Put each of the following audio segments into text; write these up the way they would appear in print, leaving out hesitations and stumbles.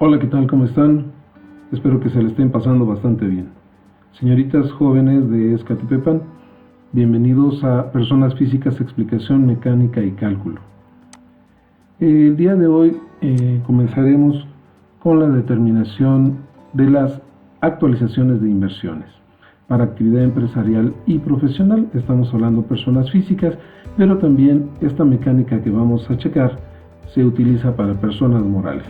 Hola, ¿qué tal? ¿Cómo están? Espero que se le estén pasando bastante bien. Señoritas jóvenes de Escatipepan, bienvenidos a Personas Físicas, Explicación Mecánica y Cálculo. El día de hoy comenzaremos con la determinación de las actualizaciones de inversiones para actividad empresarial y profesional. Estamos hablando de personas físicas, pero también esta mecánica que vamos a checar se utiliza para personas morales.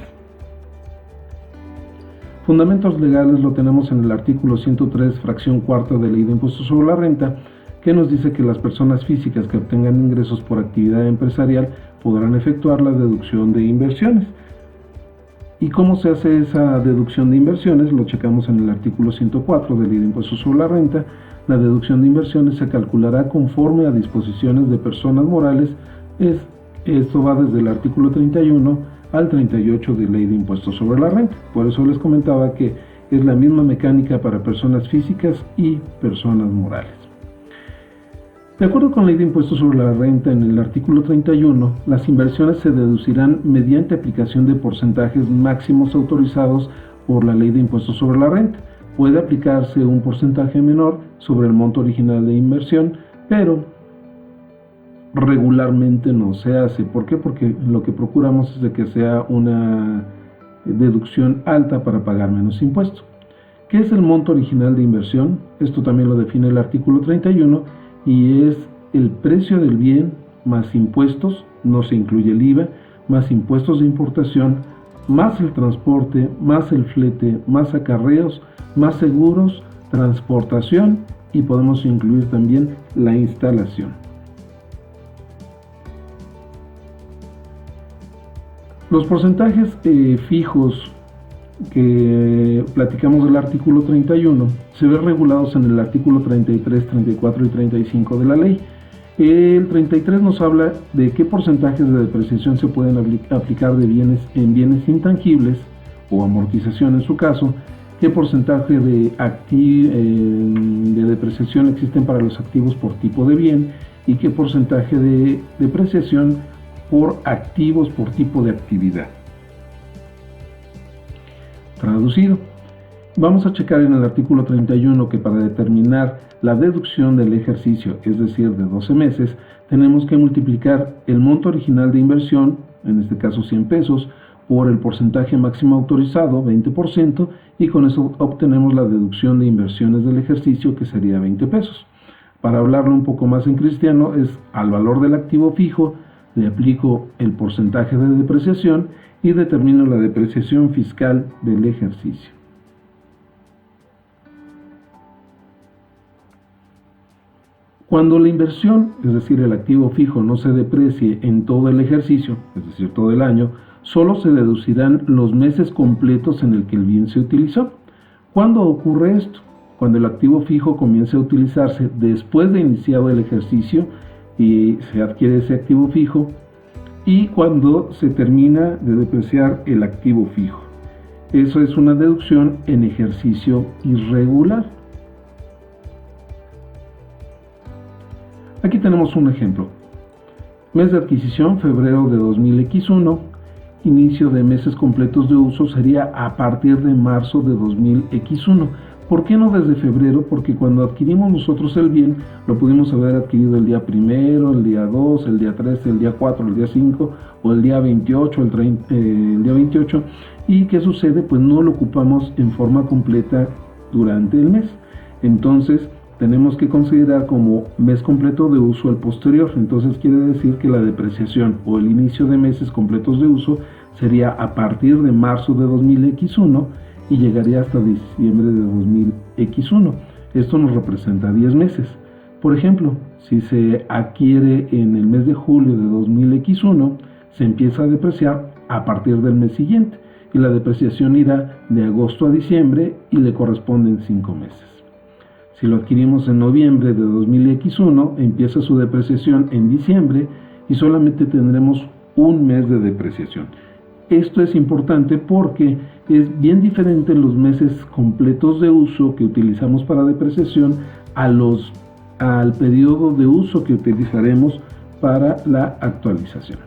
Fundamentos legales lo tenemos en el artículo 103, fracción cuarta de Ley de Impuestos sobre la Renta, que nos dice que las personas físicas que obtengan ingresos por actividad empresarial podrán efectuar la deducción de inversiones. ¿Y cómo se hace esa deducción de inversiones? Lo checamos en el artículo 104 de Ley de Impuestos sobre la Renta. La deducción de inversiones se calculará conforme a disposiciones de personas morales. Esto va desde el artículo 31 al 38 de Ley de Impuestos sobre la Renta. Por eso les comentaba que es la misma mecánica para personas físicas y personas morales. De acuerdo con la Ley de Impuestos sobre la Renta, en el artículo 31, las inversiones se deducirán mediante aplicación de porcentajes máximos autorizados por la Ley de Impuestos sobre la Renta. Puede aplicarse un porcentaje menor sobre el monto original de inversión, pero regularmente no se hace. ¿Por qué? Porque lo que procuramos es de que sea una deducción alta para pagar menos impuestos. ¿Qué es el monto original de inversión? Esto también lo define el artículo 31 y es el precio del bien más impuestos, no se incluye el IVA, más impuestos de importación, más el transporte, más el flete, más acarreos, más seguros, transportación y podemos incluir también la instalación. Los porcentajes fijos que platicamos del artículo 31 se ven regulados en el artículo 33, 34 y 35 de la ley. El 33 nos habla de qué porcentajes de depreciación se pueden aplicar en bienes intangibles o amortización en su caso, qué porcentaje de depreciación existen para los activos por tipo de bien y qué porcentaje de depreciación por activos por tipo de actividad. Traducido, vamos a checar en el artículo 31 que para determinar la deducción del ejercicio, es decir, de 12 meses, tenemos que multiplicar el monto original de inversión, en este caso 100 pesos, por el porcentaje máximo autorizado, 20%, y con eso obtenemos la deducción de inversiones del ejercicio, que sería 20 pesos. Para hablarlo un poco más en cristiano, es al valor del activo fijo, le aplico el porcentaje de depreciación y determino la depreciación fiscal del ejercicio. Cuando la inversión, es decir, el activo fijo, no se deprecie en todo el ejercicio, es decir, todo el año, solo se deducirán los meses completos en el que el bien se utilizó. ¿Cuándo ocurre esto? Cuando el activo fijo comience a utilizarse después de iniciado el ejercicio y se adquiere ese activo fijo, y cuando se termina de depreciar el activo fijo. Eso es una deducción en ejercicio irregular. Aquí tenemos un ejemplo. Mes de adquisición, febrero de 2000X1. Inicio de meses completos de uso sería a partir de marzo de 2000X1. ¿Por qué no desde febrero? Porque cuando adquirimos nosotros el bien, lo pudimos haber adquirido el día 1, el día 2, el día 3, el día 4, el día 5 o el día 28, el día 28. ¿Y qué sucede? Pues no lo ocupamos en forma completa durante el mes. Entonces, tenemos que considerar como mes completo de uso el posterior. Entonces, quiere decir que la depreciación o el inicio de meses completos de uso sería a partir de marzo de 2000X1 y llegaría hasta diciembre de 2000X1. Esto nos representa 10 meses. Por ejemplo, si se adquiere en el mes de julio de 2000X1, se empieza a depreciar a partir del mes siguiente y la depreciación irá de agosto a diciembre y le corresponden 5 meses. Si lo adquirimos en noviembre de 2000X1, empieza su depreciación en diciembre y solamente tendremos un mes de depreciación. Esto es importante porque es bien diferente los meses completos de uso que utilizamos para depreciación al periodo de uso que utilizaremos para la actualización.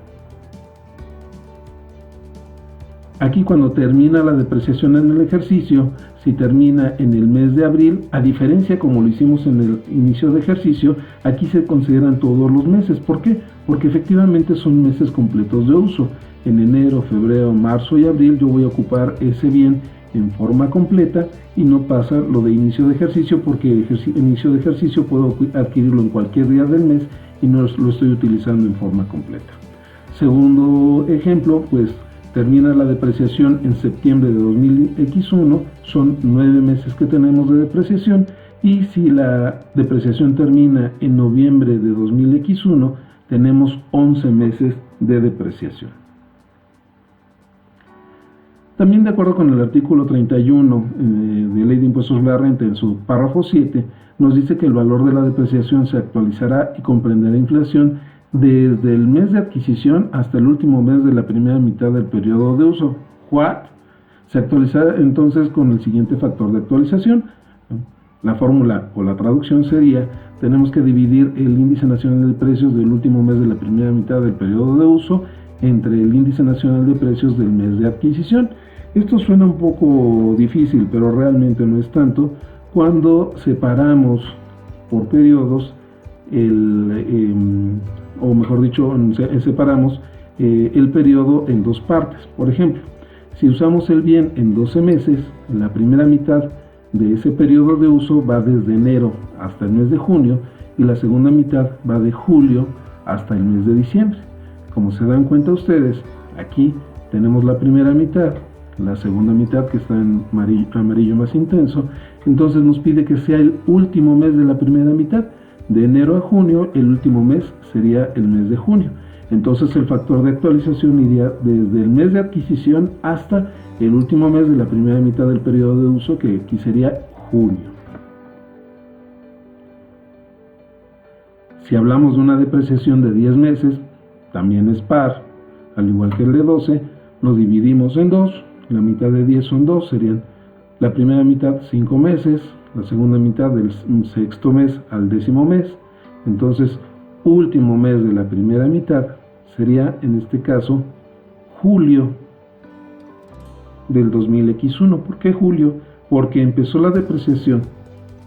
Aquí cuando termina la depreciación en el ejercicio, si termina en el mes de abril, a diferencia como lo hicimos en el inicio de ejercicio, aquí se consideran todos los meses. ¿Por qué? Porque efectivamente son meses completos de uso. En enero, febrero, marzo y abril yo voy a ocupar ese bien en forma completa y no pasa lo de inicio de ejercicio, porque inicio de ejercicio puedo adquirirlo en cualquier día del mes y no lo estoy utilizando en forma completa. Segundo ejemplo, pues termina la depreciación en septiembre de 2000X1, son 9 meses que tenemos de depreciación, y si la depreciación termina en noviembre de 2000X1, tenemos 11 meses de depreciación. También de acuerdo con el artículo 31 de Ley de Impuestos sobre la Renta, en su párrafo 7, nos dice que el valor de la depreciación se actualizará y comprenderá inflación desde el mes de adquisición hasta el último mes de la primera mitad del periodo de uso. ¿What? Se actualizará entonces con el siguiente factor de actualización. La fórmula o la traducción sería: tenemos que dividir el índice nacional de precios del último mes de la primera mitad del periodo de uso entre el índice nacional de precios del mes de adquisición. Esto suena un poco difícil, pero realmente no es tanto cuando separamos por periodos o mejor dicho, separamos el periodo en dos partes. Por ejemplo, si usamos el bien en 12 meses, la primera mitad de ese periodo de uso va desde enero hasta el mes de junio y la segunda mitad va de julio hasta el mes de diciembre. Como se dan cuenta ustedes, aquí tenemos la primera mitad, la segunda mitad que está en amarillo más intenso, entonces nos pide que sea el último mes de la primera mitad. De enero a junio, el último mes sería el mes de junio. Entonces el factor de actualización iría desde el mes de adquisición hasta el último mes de la primera mitad del periodo de uso, que aquí sería junio. Si hablamos de una depreciación de 10 meses, también es par, al igual que el de 12, lo dividimos en dos. La mitad de 10 son 2, serían la primera mitad 5 meses, la segunda mitad del sexto mes al 10º mes. Entonces, último mes de la primera mitad sería, en este caso, julio del 2000X1. ¿Por qué julio? Porque empezó la depreciación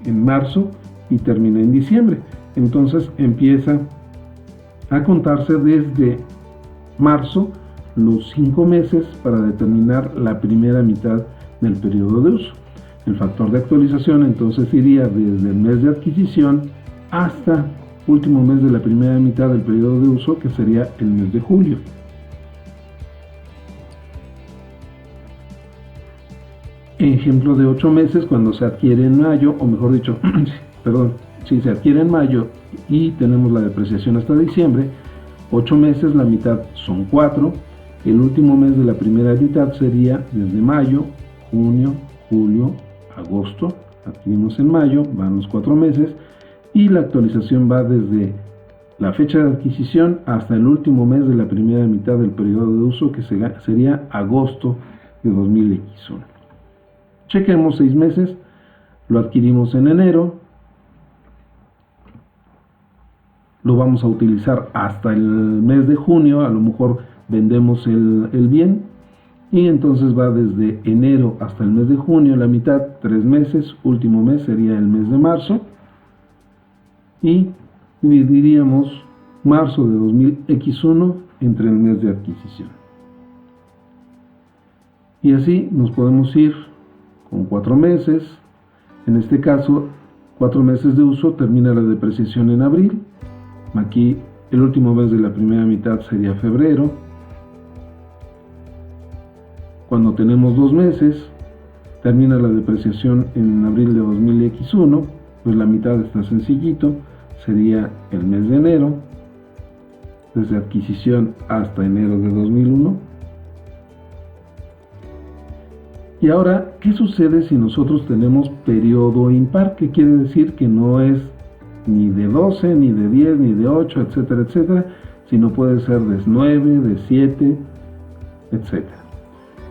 en marzo y termina en diciembre. Entonces empieza a contarse desde marzo los 5 meses para determinar la primera mitad del periodo de uso. El factor de actualización entonces iría desde el mes de adquisición hasta último mes de la primera mitad del periodo de uso, que sería el mes de julio. Ejemplo de 8 meses, cuando se adquiere en mayo, o mejor dicho, si se adquiere en mayo y tenemos la depreciación hasta diciembre, 8 meses, la mitad son 4. El último mes de la primera mitad sería desde mayo, junio, julio, agosto. Adquirimos en mayo, van los 4 meses, y la actualización va desde la fecha de adquisición hasta el último mes de la primera mitad del periodo de uso, que sería agosto de 2000X1. Chequemos 6 meses, lo adquirimos en enero, lo vamos a utilizar hasta el mes de junio, a lo mejor vendemos el bien, y entonces va desde enero hasta el mes de junio, la mitad, 3 meses, último mes sería el mes de marzo, y dividiríamos marzo de 2000X1 entre el mes de adquisición. Y así nos podemos ir con 4 meses. En este caso, 4 meses de uso, termina la depreciación en abril. Aquí el último mes de la primera mitad sería febrero. Cuando tenemos 2 meses, termina la depreciación en abril de 2000X1, pues la mitad está sencillito, sería el mes de enero, desde adquisición hasta enero de 2001. Y ahora, ¿qué sucede si nosotros tenemos periodo impar? ¿Qué quiere decir? Que no es ni de 12, ni de 10, ni de 8, etcétera, etcétera, sino puede ser de 9, de 7, etcétera.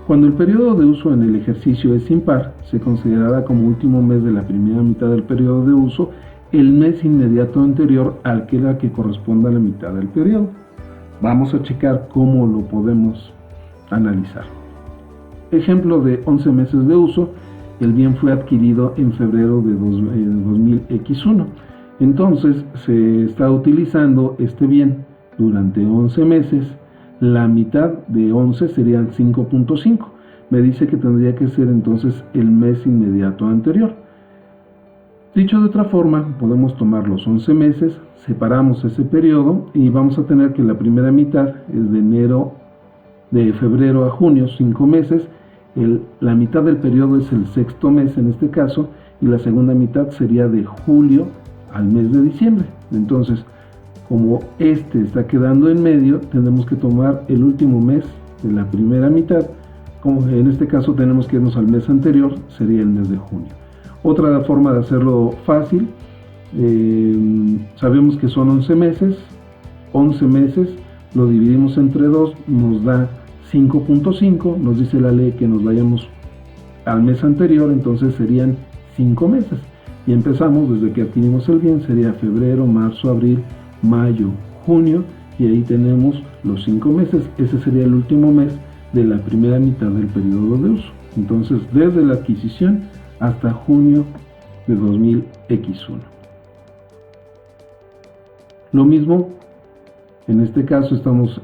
Cuando el periodo de uso en el ejercicio es impar, se considerará como último mes de la primera mitad del periodo de uso el mes inmediato anterior al que corresponda a la mitad del periodo. Vamos a checar cómo lo podemos analizar. Ejemplo de 11 meses de uso, el bien fue adquirido en febrero de 2000X1. Entonces se está utilizando este bien durante 11 meses, la mitad de 11 serían 5.5. Me dice que tendría que ser entonces el mes inmediato anterior. Dicho de otra forma, podemos tomar los 11 meses, separamos ese periodo y vamos a tener que la primera mitad es de febrero a junio, 5 meses. La mitad del periodo es el sexto mes en este caso, y la segunda mitad sería de julio al mes de diciembre. Entonces, como este está quedando en medio, tenemos que tomar el último mes de la primera mitad. Como en este caso tenemos que irnos al mes anterior, sería el mes de junio. Otra forma de hacerlo fácil, sabemos que son 11 meses. 11 meses lo dividimos entre 2, nos da 5.5. Nos dice la ley que nos vayamos al mes anterior, entonces serían 5 meses. Y empezamos desde que adquirimos el bien, sería febrero, marzo, abril, mayo, junio, y ahí tenemos los 5 meses. Ese sería el último mes de la primera mitad del periodo de uso. Entonces, desde la adquisición hasta junio de 2000X1. Lo mismo, en este caso estamos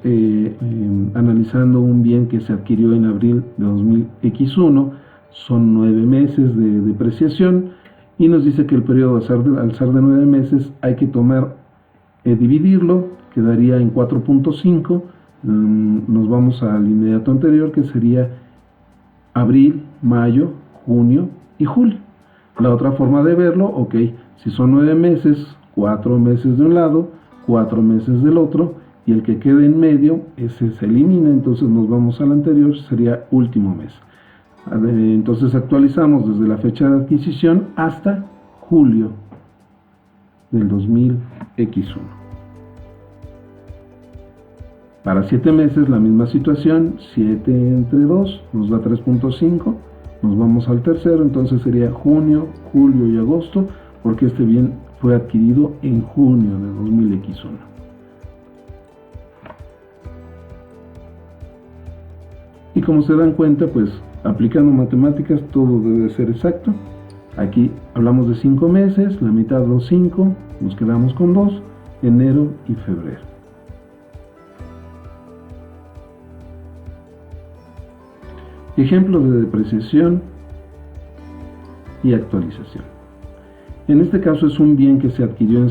analizando un bien que se adquirió en abril de 2000X1, son 9 meses de depreciación, y nos dice que el periodo al ser de 9 meses hay que dividirlo, quedaría en 4.5. Nos vamos al inmediato anterior, que sería abril, mayo, junio y julio. La otra forma de verlo, ok, si son 9 meses, 4 meses de un lado, 4 meses del otro, y el que quede en medio, ese se elimina, entonces nos vamos al anterior, sería último mes. Entonces actualizamos desde la fecha de adquisición hasta julio del 2000X1. Para 7 meses la misma situación, 7 entre 2 nos da 3.5, nos vamos al tercero, entonces sería junio, julio y agosto, porque este bien fue adquirido en junio de 2000X1. Y como se dan cuenta, pues aplicando matemáticas todo debe ser exacto. Aquí hablamos de 5 meses, la mitad de los 5, nos quedamos con 2, enero y febrero. Ejemplo de depreciación y actualización. En este caso es un bien que se adquirió en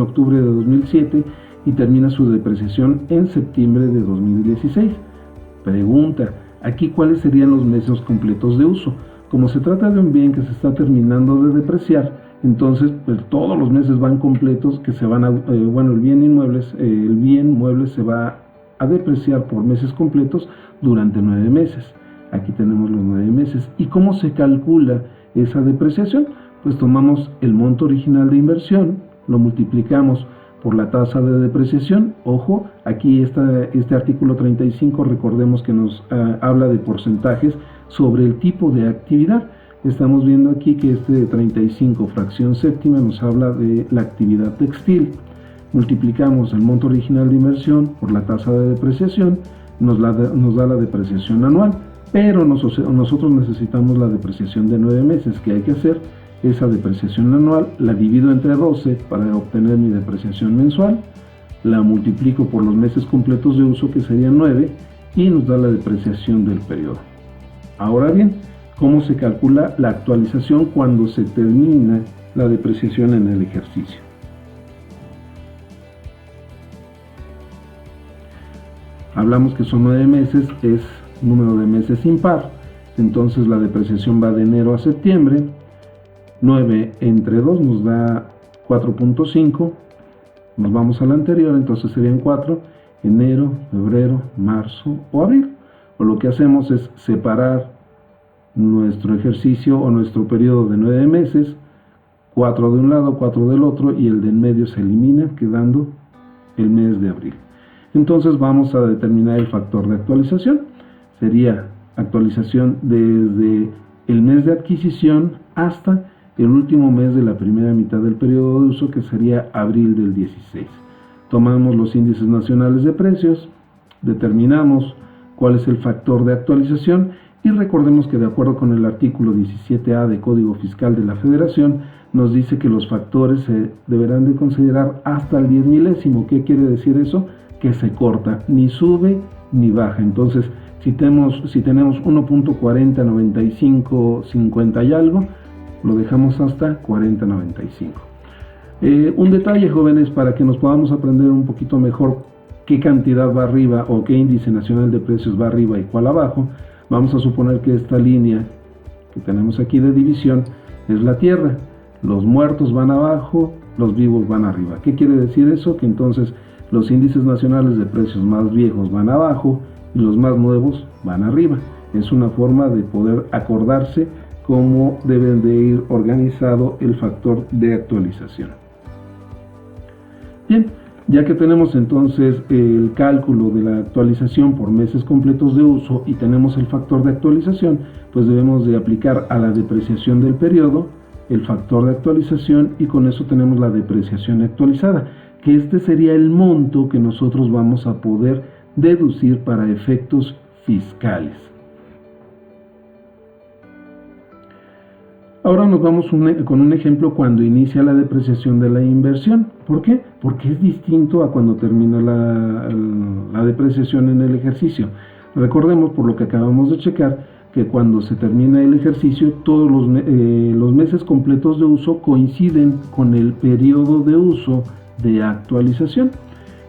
octubre de 2007 y termina su depreciación en septiembre de 2016. Pregunta, aquí cuáles serían los meses completos de uso. Como se trata de un bien que se está terminando de depreciar, entonces pues, todos los meses van completos que se van a, el bien mueble se va a depreciar por meses completos durante 9 meses. Aquí tenemos los 9 meses. ¿Y cómo se calcula esa depreciación? Pues tomamos el monto original de inversión, lo multiplicamos por la tasa de depreciación. Ojo, aquí este artículo 35, recordemos que nos habla de porcentajes sobre el tipo de actividad. Estamos viendo aquí que este 35 fracción séptima nos habla de la actividad textil. Multiplicamos el monto original de inversión por la tasa de depreciación, nos da la depreciación anual, pero nosotros necesitamos la depreciación de 9 meses. ¿Qué hay que hacer? Esa depreciación anual la divido entre 12 para obtener mi depreciación mensual, la multiplico por los meses completos de uso, que serían 9, y nos da la depreciación del periodo. Ahora bien, ¿cómo se calcula la actualización cuando se termina la depreciación en el ejercicio? Hablamos que son 9 meses, es número de meses impar, entonces la depreciación va de enero a septiembre. 9 entre 2 nos da 4.5, nos vamos al anterior, entonces serían 4, enero, febrero, marzo o abril. O lo que hacemos es separar nuestro ejercicio o nuestro periodo de 9 meses, 4 de un lado, 4 del otro, y el de en medio se elimina, quedando el mes de abril. Entonces vamos a determinar el factor de actualización. Sería actualización desde el mes de adquisición hasta el último mes de la primera mitad del periodo de uso, que sería abril del 16. Tomamos los índices nacionales de precios, determinamos cuál es el factor de actualización, y recordemos que de acuerdo con el artículo 17A de Código Fiscal de la Federación, nos dice que los factores se deberán de considerar hasta el 10 milésimo. ¿Qué quiere decir eso? Que se corta, ni sube ni baja. Entonces, si tenemos 1.4095, 50 y algo, lo dejamos hasta 4095. Un detalle, jóvenes, para que nos podamos aprender un poquito mejor qué cantidad va arriba o qué índice nacional de precios va arriba y cuál abajo. Vamos a suponer que esta línea que tenemos aquí de división es la tierra. Los muertos van abajo, los vivos van arriba. ¿Qué quiere decir eso? Que entonces los índices nacionales de precios más viejos van abajo y los más nuevos van arriba. Es una forma de poder acordarse cómo deben de ir organizado el factor de actualización. Bien, ya que tenemos entonces el cálculo de la actualización por meses completos de uso y tenemos el factor de actualización, pues debemos de aplicar a la depreciación del periodo el factor de actualización, y con eso tenemos la depreciación actualizada, que este sería el monto que nosotros vamos a poder deducir para efectos fiscales. Ahora nos vamos con un ejemplo cuando inicia la depreciación de la inversión. ¿Por qué? Porque es distinto a cuando termina la depreciación en el ejercicio. Recordemos, por lo que acabamos de checar, que cuando se termina el ejercicio, todos los meses completos de uso coinciden con el periodo de uso de actualización.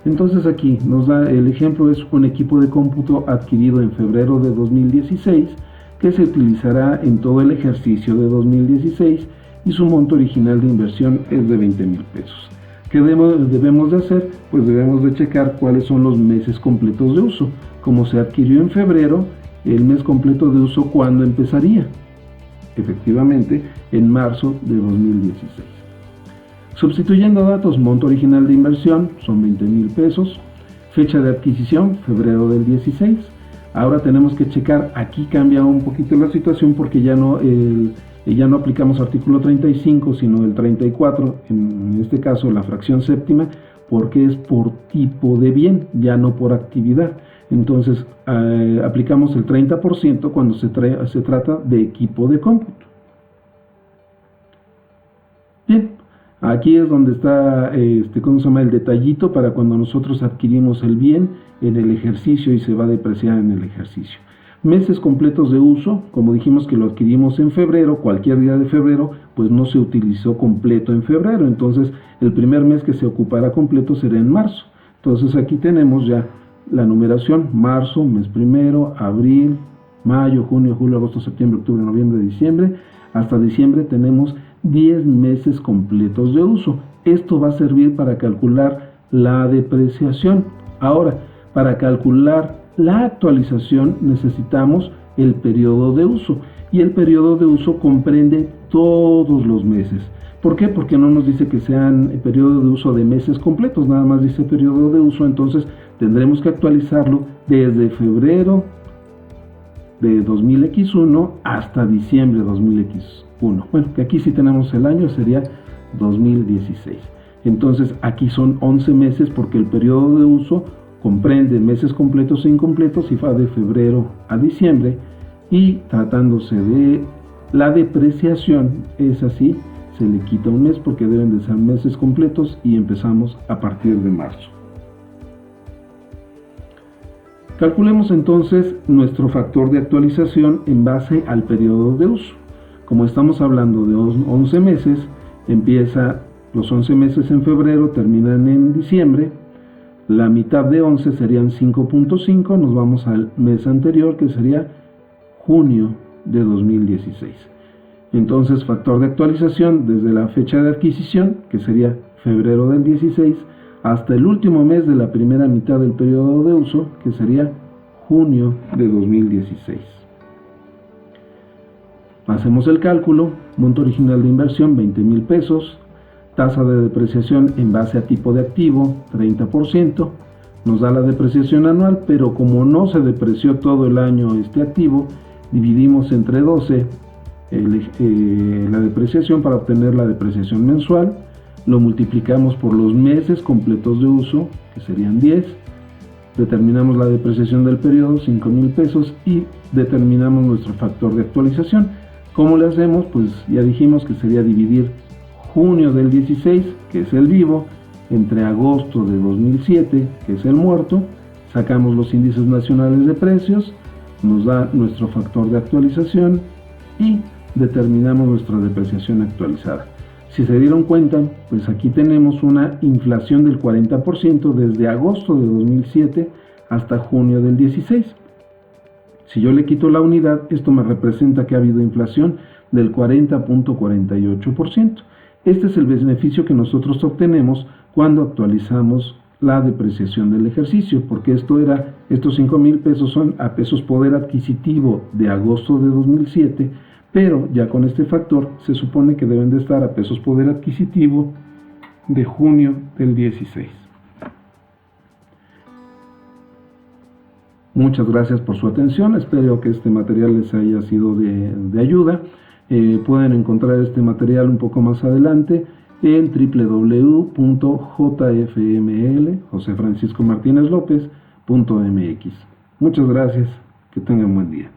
Entonces aquí nos da el ejemplo, es un equipo de cómputo adquirido en febrero de 2016, que se utilizará en todo el ejercicio de 2016 y su monto original de inversión es de 20,000 pesos. ¿Qué debemos de hacer? Pues debemos de checar cuáles son los meses completos de uso. Como se adquirió en febrero, el mes completo de uso, ¿cuándo empezaría? Efectivamente, en marzo de 2016. Sustituyendo datos, monto original de inversión son 20,000 pesos, fecha de adquisición, febrero del 16. Ahora tenemos que checar, aquí cambia un poquito la situación porque ya no aplicamos artículo 35, sino el 34, en este caso la fracción séptima, porque es por tipo de bien, ya no por actividad. Entonces aplicamos el 30% cuando se trata de equipo de cómputo. Bien, aquí es donde está ¿cómo se llama? El detallito para cuando nosotros adquirimos el bien en el ejercicio y se va a depreciar en el ejercicio. Meses completos de uso, como dijimos que lo adquirimos en febrero, cualquier día de febrero, pues no se utilizó completo en febrero, entonces el primer mes que se ocupará completo será en marzo. Entonces aquí tenemos ya la numeración: marzo, mes primero, abril, mayo, junio, julio, agosto, septiembre, octubre, noviembre, diciembre. Hasta diciembre tenemos 10 meses completos de uso. Esto va a servir para calcular la depreciación. Ahora, para calcular la actualización necesitamos el periodo de uso, y el periodo de uso comprende todos los meses. ¿Por qué? Porque no nos dice que sean el periodo de uso de meses completos, nada más dice periodo de uso. Entonces tendremos que actualizarlo desde febrero de 2000X1 hasta diciembre de 2000X1. Bueno, que aquí sí tenemos el año, sería 2016. Entonces aquí son 11 meses porque el periodo de uso comprende meses completos e incompletos y va de febrero a diciembre, y tratándose de la depreciación es así, se le quita un mes porque deben de ser meses completos y empezamos a partir de marzo. Calculemos entonces nuestro factor de actualización en base al periodo de uso. Como estamos hablando de 11 meses, empieza los 11 meses en febrero, terminan en diciembre. La mitad de 11 serían 5.5, nos vamos al mes anterior, que sería junio de 2016. Entonces, factor de actualización desde la fecha de adquisición, que sería febrero del 16, hasta el último mes de la primera mitad del periodo de uso, que sería junio de 2016. Hacemos el cálculo: monto original de inversión 20,000 pesos, tasa de depreciación en base a tipo de activo 30%, nos da la depreciación anual, pero como no se depreció todo el año este activo, dividimos entre 12 la depreciación para obtener la depreciación mensual, lo multiplicamos por los meses completos de uso, que serían 10, determinamos la depreciación del periodo, 5,000 pesos, y determinamos nuestro factor de actualización. ¿Cómo le hacemos? Pues ya dijimos que sería dividir junio del 16, que es el vivo, entre agosto de 2007, que es el muerto, sacamos los índices nacionales de precios, nos da nuestro factor de actualización y determinamos nuestra depreciación actualizada. Si se dieron cuenta, pues aquí tenemos una inflación del 40% desde agosto de 2007 hasta junio del 16. Si yo le quito la unidad, esto me representa que ha habido inflación del 40.48%. Este es el beneficio que nosotros obtenemos cuando actualizamos la depreciación del ejercicio, porque estos 5,000 pesos son a pesos poder adquisitivo de agosto de 2007, pero ya con este factor se supone que deben de estar a pesos poder adquisitivo de junio del 16. Muchas gracias por su atención, espero que este material les haya sido de ayuda. Pueden encontrar este material un poco más adelante en www.jfml.mx. Muchas gracias, que tengan buen día.